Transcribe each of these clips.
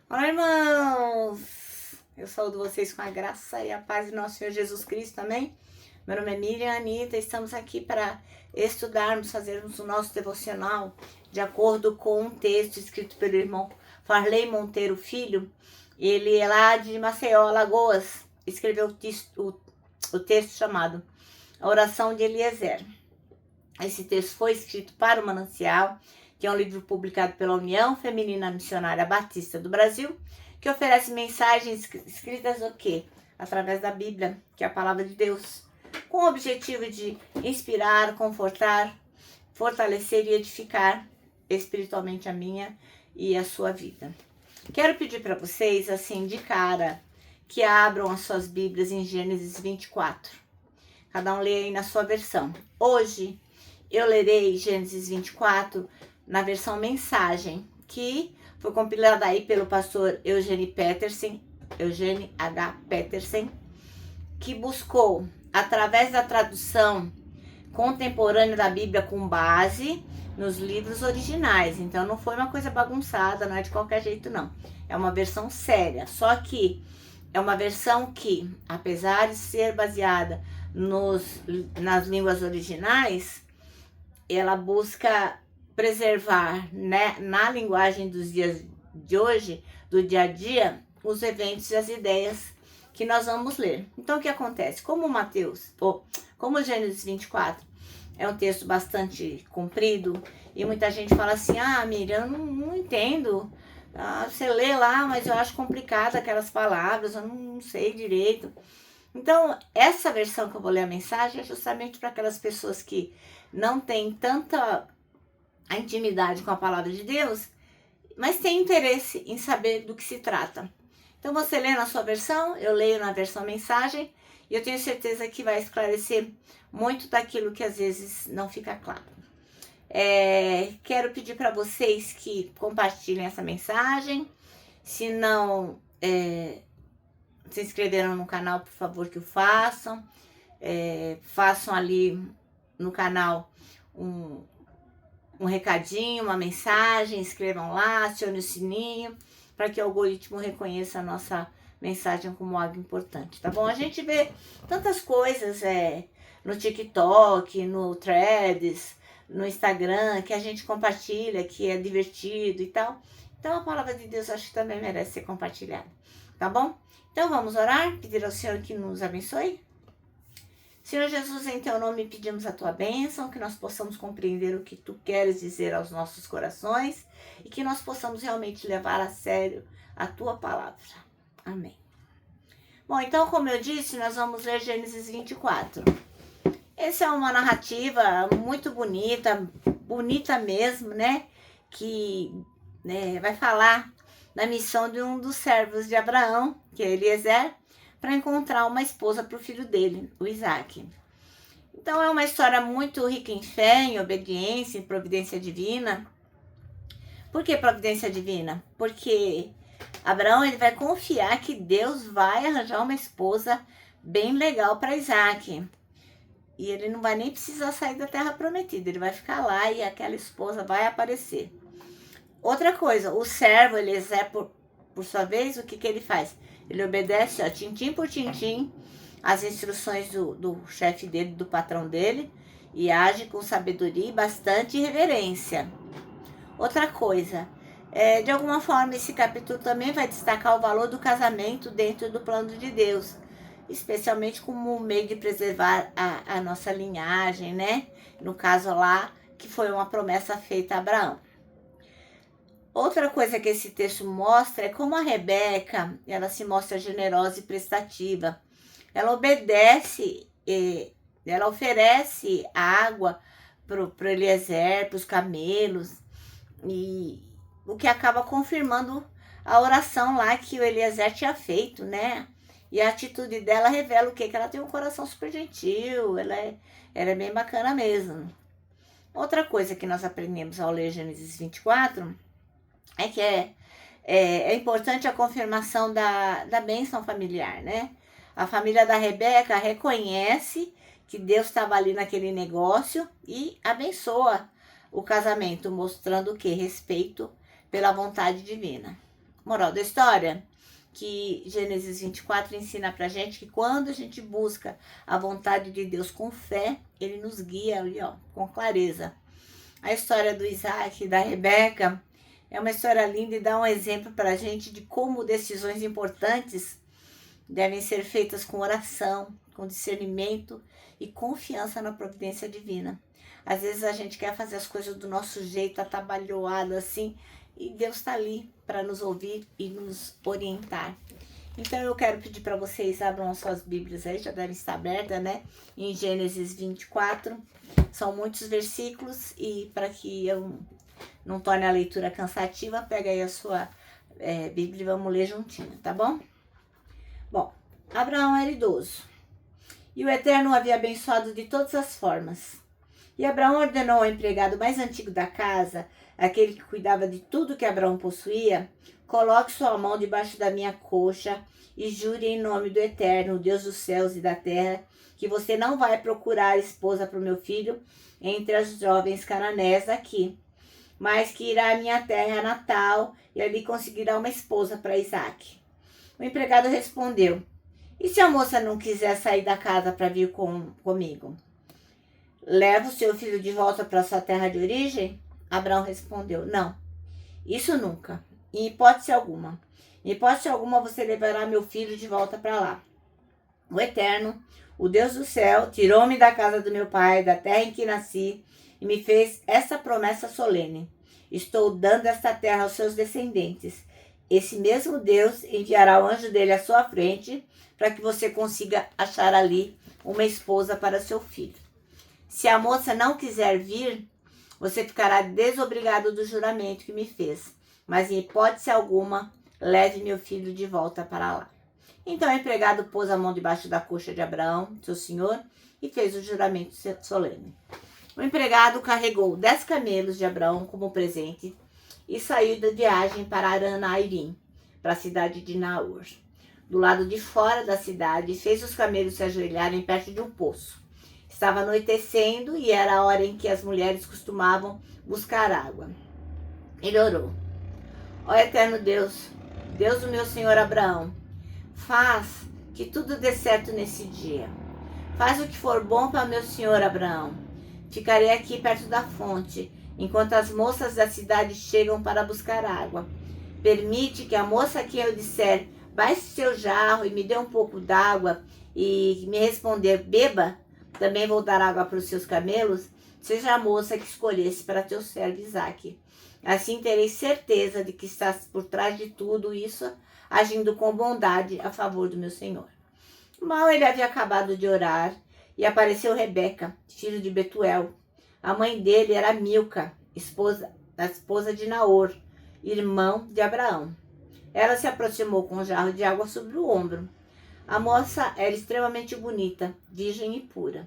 Olá, irmãos! Eu saúdo vocês com a graça e a paz de nosso Senhor Jesus Cristo, amém? Meu nome é Miriam Anitta, estamos aqui para estudarmos, fazermos o nosso devocional de acordo com um texto escrito pelo irmão Farley Monteiro Filho. Ele é lá de Maceió, Alagoas, escreveu o texto chamado A Oração de Eliezer. Esse texto foi escrito para o Manancial, que é um livro publicado pela União Feminina Missionária Batista do Brasil, que oferece mensagens escritas o quê? Através da Bíblia, que é a palavra de Deus, com o objetivo de inspirar, confortar, fortalecer e edificar espiritualmente a minha e a sua vida. Quero pedir para vocês, assim, de cara, que abram as suas Bíblias em Gênesis 24. Cada um lê aí na sua versão. Hoje eu lerei Gênesis 24 na versão mensagem, que foi compilada aí pelo pastor Eugene H. Peterson, que buscou, através da tradução contemporânea da Bíblia com base nos livros originais. Então não foi uma coisa bagunçada, não é de qualquer jeito não. É uma versão séria, só que é uma versão que, apesar de ser baseada nas línguas originais, ela busca preservar, né, na linguagem dos dias de hoje, do dia a dia, os eventos e as ideias que nós vamos ler. Então, o que acontece? Como Gênesis 24 é um texto bastante comprido, e muita gente fala assim, Miriam, eu não entendo, você lê lá, mas eu acho complicado aquelas palavras, eu não sei direito. Então, essa versão que eu vou ler a mensagem é justamente para aquelas pessoas que não têm tanta a intimidade com a palavra de Deus, mas tem interesse em saber do que se trata. Então você lê na sua versão, eu leio na versão mensagem, e eu tenho certeza que vai esclarecer muito daquilo que às vezes não fica claro. Quero pedir para vocês que compartilhem essa mensagem. Se não se inscreveram no canal, por favor que o façam. Façam ali no canal um recadinho, uma mensagem, escrevam lá, acionem o sininho, para que o algoritmo reconheça a nossa mensagem como algo importante, tá bom? A gente vê tantas coisas no TikTok, no Threads, no Instagram, que a gente compartilha, que é divertido e tal. Então a palavra de Deus acho que também merece ser compartilhada, tá bom? Então vamos orar, pedir ao Senhor que nos abençoe. Senhor Jesus, em teu nome pedimos a tua bênção, que nós possamos compreender o que tu queres dizer aos nossos corações e que nós possamos realmente levar a sério a tua palavra. Amém. Bom, então, como eu disse, nós vamos ler Gênesis 24. Essa é uma narrativa muito bonita, bonita mesmo, né? Que vai falar da missão de um dos servos de Abraão, que é Eliezer, para encontrar uma esposa para o filho dele, o Isaac. Então é uma história muito rica em fé, em obediência, em providência divina. Por que providência divina? Porque Abraão ele vai confiar que Deus vai arranjar uma esposa bem legal para Isaac. E ele não vai nem precisar sair da terra prometida, ele vai ficar lá e aquela esposa vai aparecer. Outra coisa, o servo Eliezer, por sua vez, o que ele faz? Ele obedece, tintim por tintim, as instruções do chefe dele, do patrão dele, e age com sabedoria e bastante reverência. Outra coisa, de alguma forma esse capítulo também vai destacar o valor do casamento dentro do plano de Deus, especialmente como meio de preservar a nossa linhagem, né? No caso lá, que foi uma promessa feita a Abraão. Outra coisa que esse texto mostra é como a Rebeca, ela se mostra generosa e prestativa. Ela obedece, ela oferece água para Eliezer, para os camelos, e o que acaba confirmando a oração lá que o Eliezer tinha feito, né? E a atitude dela revela o quê? Que ela tem um coração super gentil, ela é bem bacana mesmo. Outra coisa que nós aprendemos ao ler Gênesis 24 é que é importante a confirmação da bênção familiar, né? A família da Rebeca reconhece que Deus estava ali naquele negócio e abençoa o casamento, mostrando o quê? Respeito pela vontade divina. Moral da história, que Gênesis 24 ensina pra gente que quando a gente busca a vontade de Deus com fé, ele nos guia ali, ó, com clareza. A história do Isaac e da Rebeca é uma história linda e dá um exemplo pra gente de como decisões importantes devem ser feitas com oração, com discernimento e confiança na providência divina. Às vezes a gente quer fazer as coisas do nosso jeito, atabalhoado assim, e Deus está ali para nos ouvir e nos orientar. Então eu quero pedir para vocês, abram as suas Bíblias aí, já devem estar abertas, né? Em Gênesis 24. São muitos versículos e para que eu não torne a leitura cansativa, pega aí a sua Bíblia e vamos ler juntinho, tá bom? Bom, Abraão era idoso e o Eterno o havia abençoado de todas as formas. E Abraão ordenou ao empregado mais antigo da casa, aquele que cuidava de tudo que Abraão possuía: coloque sua mão debaixo da minha coxa e jure em nome do Eterno, Deus dos céus e da terra, que você não vai procurar esposa para o meu filho entre as jovens cananéias daqui, mas que irá à minha terra natal e ali conseguirá uma esposa para Isaque. O empregado respondeu: e se a moça não quiser sair da casa para vir comigo? Leva o seu filho de volta para sua terra de origem? Abraão respondeu: não, isso nunca, em hipótese alguma. Em hipótese alguma você levará meu filho de volta para lá. O Eterno, o Deus do céu, tirou-me da casa do meu pai, da terra em que nasci, e me fez essa promessa solene: estou dando esta terra aos seus descendentes. Esse mesmo Deus enviará o anjo dele à sua frente para que você consiga achar ali uma esposa para seu filho. Se a moça não quiser vir, você ficará desobrigado do juramento que me fez, mas em hipótese alguma, leve meu filho de volta para lá. Então o empregado pôs a mão debaixo da coxa de Abraão, seu senhor, e fez o juramento solene. O empregado carregou 10 camelos de Abraão como presente e saiu da viagem para Aranairim, para a cidade de Naor. Do lado de fora da cidade, fez os camelos se ajoelharem perto de um poço. Estava anoitecendo e era a hora em que as mulheres costumavam buscar água. Ele orou: ó eterno Deus, Deus do meu senhor Abraão, faz que tudo dê certo nesse dia. Faz o que for bom para meu senhor Abraão. Ficarei aqui perto da fonte, enquanto as moças da cidade chegam para buscar água. Permite que a moça a quem eu disser, baixe seu jarro e me dê um pouco d'água, e me responder, beba, também vou dar água para os seus camelos, seja a moça que escolhesse para teu servo Isaque. Assim terei certeza de que estás por trás de tudo isso, agindo com bondade a favor do meu senhor. Mal ele havia acabado de orar, e apareceu Rebeca, filho de Betuel. A mãe dele era Milca, a esposa de Naor, irmão de Abraão. Ela se aproximou com um jarro de água sobre o ombro. A moça era extremamente bonita, virgem e pura.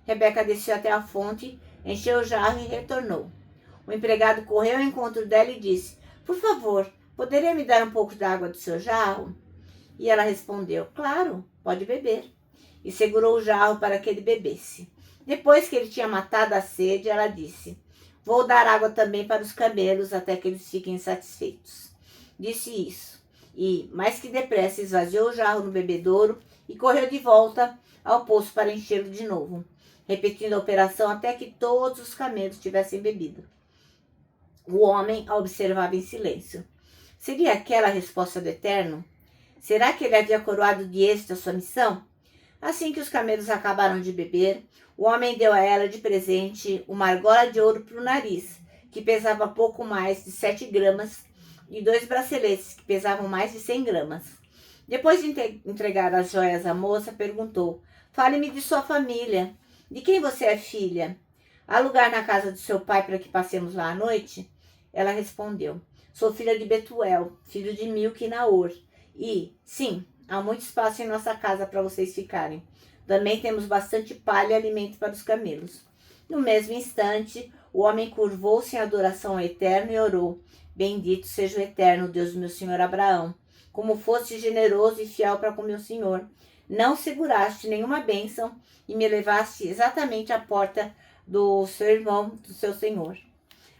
Rebeca desceu até a fonte, encheu o jarro e retornou. O empregado correu ao encontro dela e disse: por favor, poderia me dar um pouco da água do seu jarro? E ela respondeu: claro, pode beber. E segurou o jarro para que ele bebesse. Depois que ele tinha matado a sede, ela disse: vou dar água também para os camelos até que eles fiquem satisfeitos. Disse isso. E, mais que depressa, esvaziou o jarro no bebedouro e correu de volta ao poço para enchê-lo de novo, repetindo a operação até que todos os camelos tivessem bebido. O homem a observava em silêncio. Seria aquela a resposta do Eterno? Será que ele havia coroado de êxito a sua missão? Assim que os camelos acabaram de beber, o homem deu a ela de presente uma argola de ouro para o nariz, que pesava pouco mais de 7 gramas, e 2 braceletes, que pesavam mais de 100 gramas. Depois de entregar as joias à moça, perguntou: fale-me de sua família. De quem você é filha? Há lugar na casa do seu pai para que passemos lá à noite? Ela respondeu: sou filha de Betuel, filho de Milca e Naor. E, sim, há muito espaço em nossa casa para vocês ficarem. Também temos bastante palha e alimento para os camelos. No mesmo instante, o homem curvou-se em adoração ao Eterno e orou: bendito seja o Eterno, Deus do meu senhor Abraão. Como foste generoso e fiel para com meu senhor. Não seguraste nenhuma bênção e me levaste exatamente à porta do seu irmão, do seu senhor.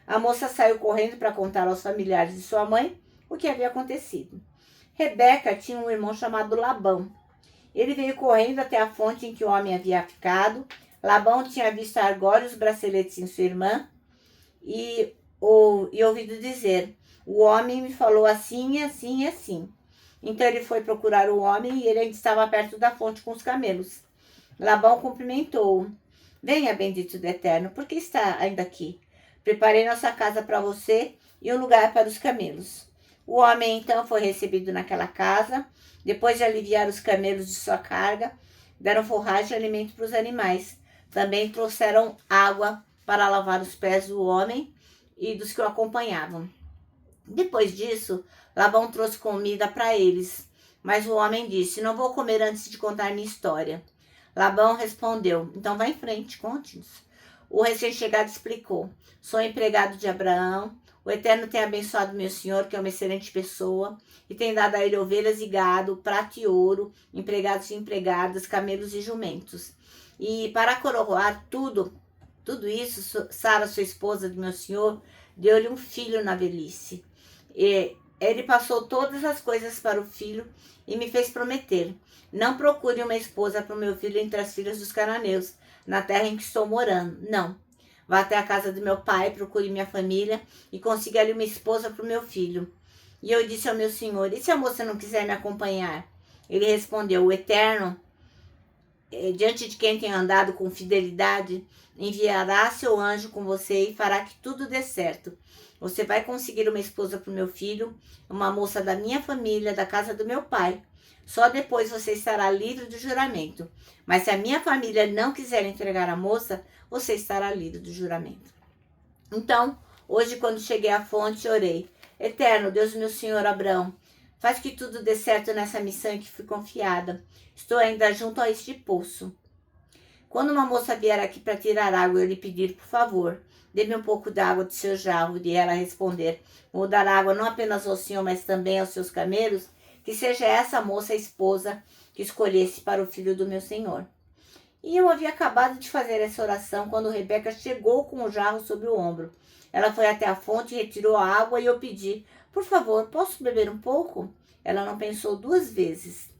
A moça saiu correndo para contar aos familiares de sua mãe o que havia acontecido. Rebeca tinha um irmão chamado Labão. Ele veio correndo até a fonte em que o homem havia ficado. Labão tinha visto a argola e os braceletes em sua irmã e ouvido dizer: o homem me falou assim, assim e assim. Então ele foi procurar o homem e ele ainda estava perto da fonte com os camelos. Labão cumprimentou-o. Venha, bendito do Eterno, por que está ainda aqui? Preparei nossa casa para você e um lugar para os camelos. O homem então foi recebido naquela casa. Depois de aliviar os camelos de sua carga, deram forragem e alimento para os animais. Também trouxeram água para lavar os pés do homem e dos que o acompanhavam. Depois disso, Labão trouxe comida para eles. Mas o homem disse: não vou comer antes de contar minha história. Labão respondeu: então vá em frente, conte-nos. O recém-chegado explicou: sou empregado de Abraão. O Eterno tem abençoado meu senhor, que é uma excelente pessoa, e tem dado a ele ovelhas e gado, prata e ouro, empregados e empregadas, camelos e jumentos. E para coroar tudo isso, Sara, sua esposa de meu senhor, deu-lhe um filho na velhice. E ele passou todas as coisas para o filho e me fez prometer: não procure uma esposa para o meu filho entre as filhas dos cananeus, na terra em que estou morando. Não. Vá até a casa do meu pai, procure minha família e consiga ali uma esposa para o meu filho. E eu disse ao meu senhor: e se a moça não quiser me acompanhar? Ele respondeu: o Eterno, diante de quem tem andado com fidelidade, enviará seu anjo com você e fará que tudo dê certo. Você vai conseguir uma esposa para o meu filho, uma moça da minha família, da casa do meu pai. Só depois você estará livre do juramento. Mas se a minha família não quiser entregar a moça, você estará livre do juramento. Então, hoje, quando cheguei à fonte, orei: Eterno, Deus meu senhor Abraão, faz que tudo dê certo nessa missão em que fui confiada. Estou ainda junto a este poço. Quando uma moça vier aqui para tirar água, eu lhe pedir, por favor, dê-me um pouco d'água do seu jarro. E ela responder: vou dar água não apenas ao senhor, mas também aos seus camelos, que seja essa moça a esposa que escolhesse para o filho do meu senhor. E eu havia acabado de fazer essa oração quando Rebeca chegou com o jarro sobre o ombro. Ela foi até a fonte, retirou a água e eu pedi: por favor, posso beber um pouco? Ela não pensou duas vezes.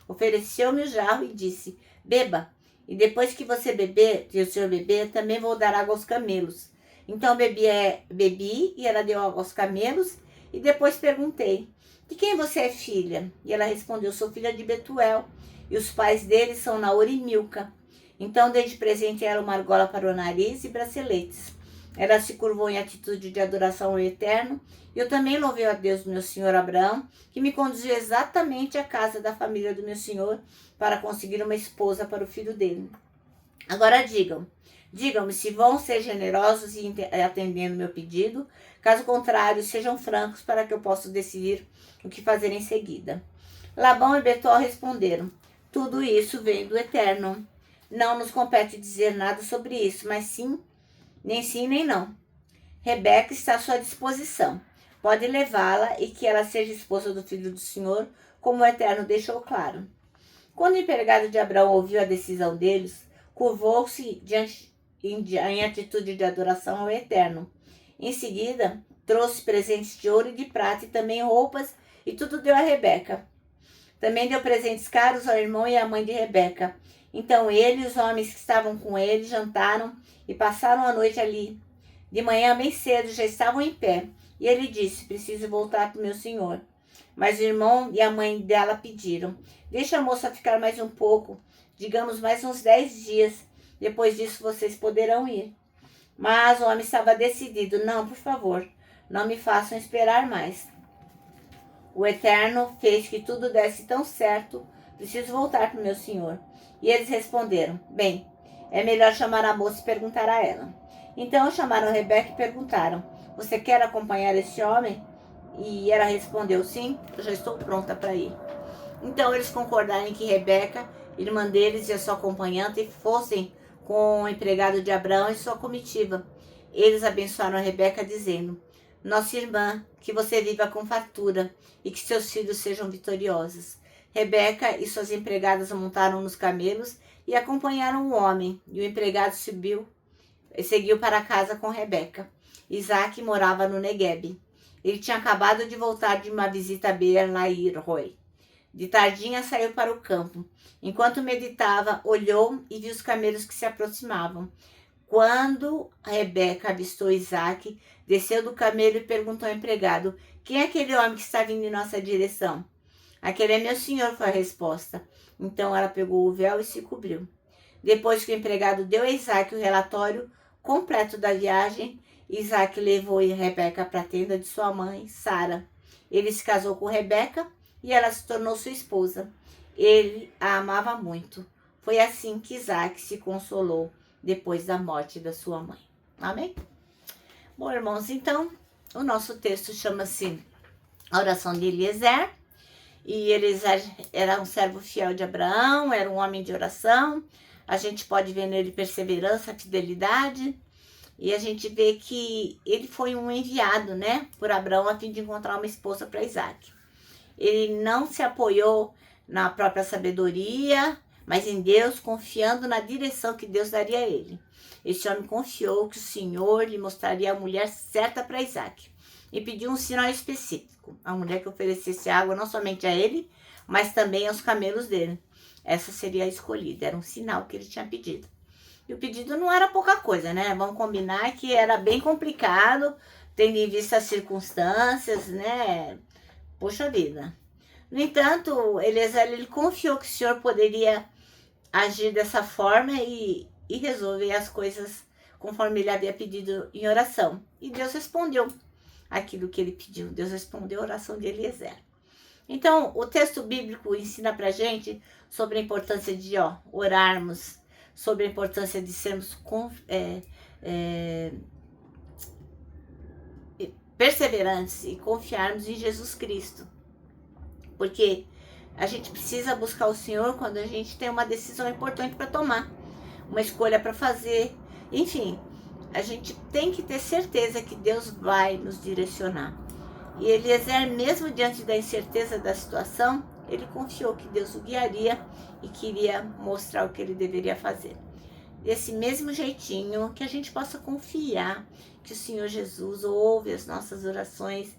Ofereceu-me o jarro e disse: beba, e depois que você beber, que o senhor beber, também vou dar água aos camelos. Então bebi e ela deu água aos camelos, e depois perguntei: de quem você é filha? E ela respondeu: sou filha de Betuel, e os pais dele são Naor e Milca. Então dei de presente a ela uma argola para o nariz e braceletes. Ela se curvou em atitude de adoração ao Eterno, e eu também louvei a Deus do meu senhor Abraão, que me conduziu exatamente à casa da família do meu senhor para conseguir uma esposa para o filho dele. Agora digam-me se vão ser generosos e atendendo meu pedido. Caso contrário, sejam francos para que eu possa decidir o que fazer em seguida. Labão e Betuel responderam: tudo isso vem do Eterno. Não nos compete dizer nada sobre isso, mas nem sim nem não. Rebeca está à sua disposição. Pode levá-la e que ela seja esposa do filho do Senhor, como o Eterno deixou claro. Quando o empregado de Abraão ouviu a decisão deles, curvou-se em atitude de adoração ao Eterno. Em seguida, trouxe presentes de ouro e de prata e também roupas, e tudo deu a Rebeca. Também deu presentes caros ao irmão e à mãe de Rebeca. Então ele e os homens que estavam com ele jantaram e passaram a noite ali. De manhã, bem cedo, já estavam em pé. E ele disse: preciso voltar para o meu senhor. Mas o irmão e a mãe dela pediram: deixa a moça ficar mais um pouco, digamos mais uns 10 dias. Depois disso vocês poderão ir. Mas o homem estava decidido: não, por favor, não me façam esperar mais. O Eterno fez que tudo desse tão certo, preciso voltar para o meu senhor. E eles responderam: bem, é melhor chamar a moça e perguntar a ela. Então chamaram Rebeca e perguntaram: você quer acompanhar este homem? E ela respondeu: sim, eu já estou pronta para ir. Então eles concordaram em que Rebeca, irmã deles e a sua acompanhante fossem com o empregado de Abraão e sua comitiva. Eles abençoaram Rebeca dizendo: nossa irmã, que você viva com fartura e que seus filhos sejam vitoriosos. Rebeca e suas empregadas montaram nos camelos e acompanharam o homem, e o empregado seguiu para casa com Rebeca. Isaac morava no Neguebe. Ele tinha acabado de voltar de uma visita a Beer-Lahai-roi. De tardinha saiu para o campo. Enquanto meditava, olhou e viu os camelos que se aproximavam. Quando Rebeca avistou Isaac, desceu do camelo e perguntou ao empregado: quem é aquele homem que está vindo em nossa direção? Aquele é meu senhor, foi a resposta. Então ela pegou o véu e se cobriu. Depois que o empregado deu a Isaac o relatório completo da viagem, Isaac levou Rebeca para a tenda de sua mãe, Sara. Ele se casou com Rebeca e ela se tornou sua esposa. Ele a amava muito. Foi assim que Isaac se consolou depois da morte da sua mãe. Amém? Bom, irmãos, então, o nosso texto chama-se A Oração de Eliezer. E Eliezer era um servo fiel de Abraão, era um homem de oração. A gente pode ver nele perseverança, fidelidade. E a gente vê que ele foi um enviado, né, por Abraão a fim de encontrar uma esposa para Isaac. Ele não se apoiou na própria sabedoria, mas em Deus, confiando na direção que Deus daria a ele. Este homem confiou que o Senhor lhe mostraria a mulher certa para Isaac e pediu um sinal específico, a mulher que oferecesse água não somente a ele, mas também aos camelos dele. Essa seria a escolhida, era um sinal que ele tinha pedido. E o pedido não era pouca coisa, né? Vamos combinar que era bem complicado, tendo em vista as circunstâncias, né? Poxa vida. No entanto, Eliezer, ele confiou que o Senhor poderia agir dessa forma e resolver as coisas conforme ele havia pedido em oração. E Deus respondeu aquilo que ele pediu. Deus respondeu a oração de Eliezer. Então, o texto bíblico ensina pra gente sobre a importância de orarmos, sobre a importância de sermos perseverantes e confiarmos em Jesus Cristo. Porque a gente precisa buscar o Senhor quando a gente tem uma decisão importante para tomar, uma escolha para fazer. Enfim, a gente tem que ter certeza que Deus vai nos direcionar. E Eliezer, mesmo diante da incerteza da situação, ele confiou que Deus o guiaria e queria mostrar o que ele deveria fazer. Desse mesmo jeitinho, que a gente possa confiar que o Senhor Jesus ouve as nossas orações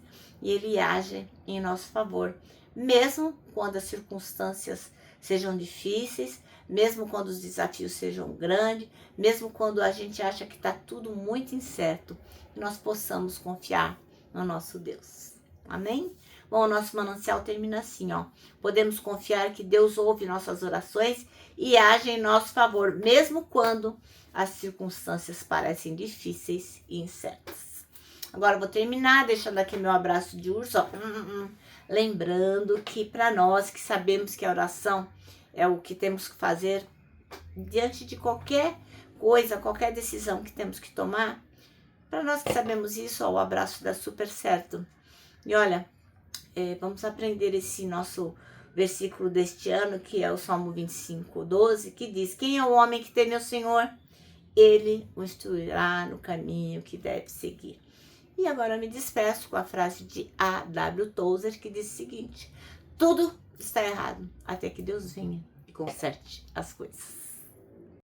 e Ele age em nosso favor, mesmo quando as circunstâncias sejam difíceis, mesmo quando os desafios sejam grandes, mesmo quando a gente acha que está tudo muito incerto, que nós possamos confiar no nosso Deus. Amém? Bom, o nosso manancial termina assim, Podemos confiar que Deus ouve nossas orações e age em nosso favor, mesmo quando as circunstâncias parecem difíceis e incertas. Agora eu vou terminar deixando aqui meu abraço de urso, lembrando que para nós que sabemos que a oração é o que temos que fazer diante de qualquer coisa, qualquer decisão que temos que tomar, para nós que sabemos isso, o abraço dá super certo. E olha, vamos aprender esse nosso versículo deste ano, que é o Salmo 25:12, que diz: quem é o homem que teme ao Senhor? Ele o instruirá no caminho que deve seguir. E agora eu me despeço com a frase de A.W. Tozer, que diz o seguinte: tudo está errado até que Deus venha e conserte as coisas.